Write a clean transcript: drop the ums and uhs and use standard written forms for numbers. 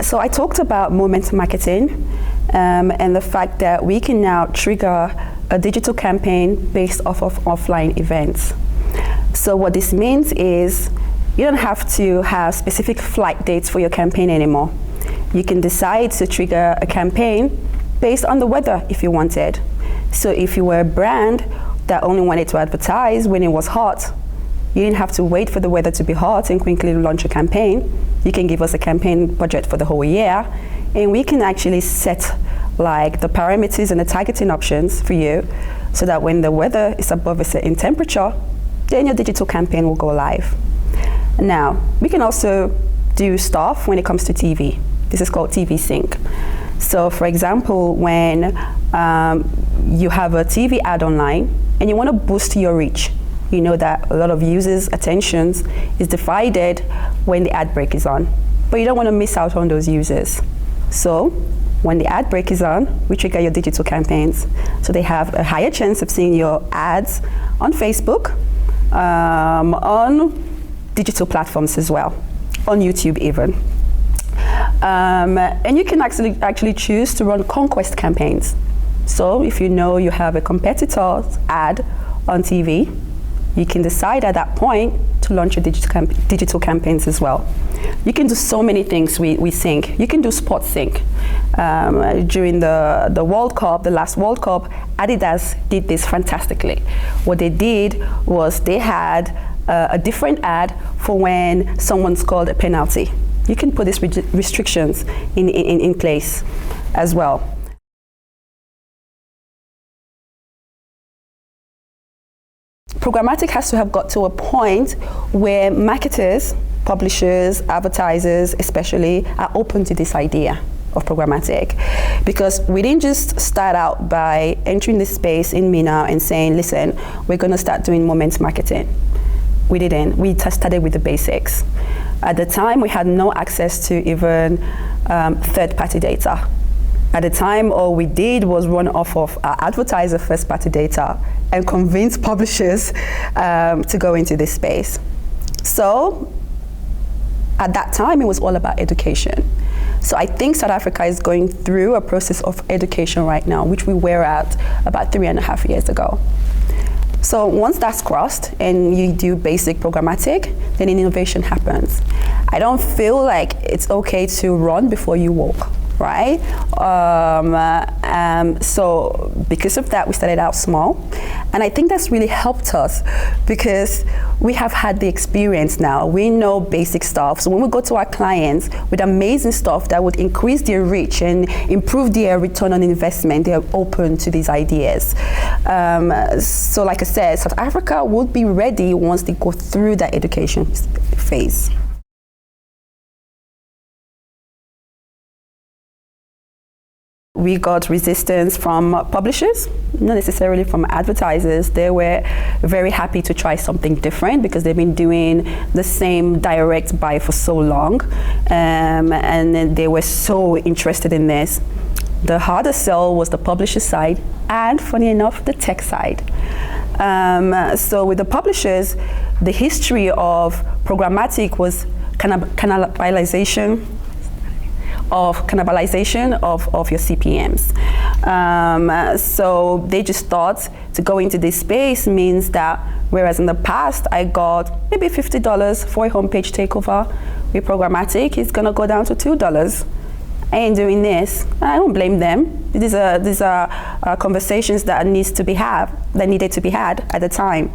So I talked about moment marketing and the fact that we can now trigger a digital campaign based off of offline events. So what this means is you don't have to have specific flight dates for your campaign anymore. You can decide to trigger a campaign based on the weather if you wanted. So if you were a brand that only wanted to advertise when it was hot, you didn't have to wait for the weather to be hot and quickly launch a campaign. You can give us a campaign budget for the whole year, and we can actually set like the parameters and the targeting options for you so that when the weather is above a certain temperature, then your digital campaign will go live. Now, we can also do stuff when it comes to TV. This is called TV sync. So for example, when you have a TV ad online and you want to boost your reach, you know that a lot of users' attentions is divided when the ad break is on, but you don't want to miss out on those users. So when the ad break is on, we trigger your digital campaigns. So they have a higher chance of seeing your ads on Facebook, on digital platforms as well, on YouTube even. And you can actually choose to run conquest campaigns. So if you know you have a competitor's ad on TV, you can decide at that point to launch your digital campaigns as well. You can do so many things we sync. You can do sports sync. During the World Cup, the last World Cup, Adidas did this fantastically. What they did was they had a different ad for when someone scored a penalty. You can put these restrictions in place as well. Programmatic has to have got to a point where marketers, publishers, advertisers especially, are open to this idea of programmatic, because we didn't just start out by entering this space in MENA and saying, listen, we're going to start doing moment marketing. We didn't. We just started with the basics. At the time, we had no access to even third-party data. At the time, all we did was run off of our advertiser first-party data and convince publishers to go into this space. So at that time, it was all about education. So I think South Africa is going through a process of education right now, which we were at about 3.5 years ago. So once that's crossed and you do basic programmatic, then innovation happens. I don't feel like it's okay to run before you walk, right? So because of that, we started out small. And I think that's really helped us because we have had the experience now. We know basic stuff. So when we go to our clients with amazing stuff that would increase their reach and improve their return on investment, they're open to these ideas. So like I said, South Africa would be ready once they go through that education phase. We got resistance from publishers, not necessarily from advertisers. They were very happy to try something different because they've been doing the same direct buy for so long, and then they were so interested in this. The harder sell was the publisher side and, funny enough, the tech side. So with the publishers, the history of programmatic was cannibalization of your CPMs. So they just thought to go into this space means that whereas in the past I got maybe $50 for a homepage takeover, with programmatic it's gonna go down to $2. I ain't doing this. I don't blame them. These are conversations that needed to be had at the time.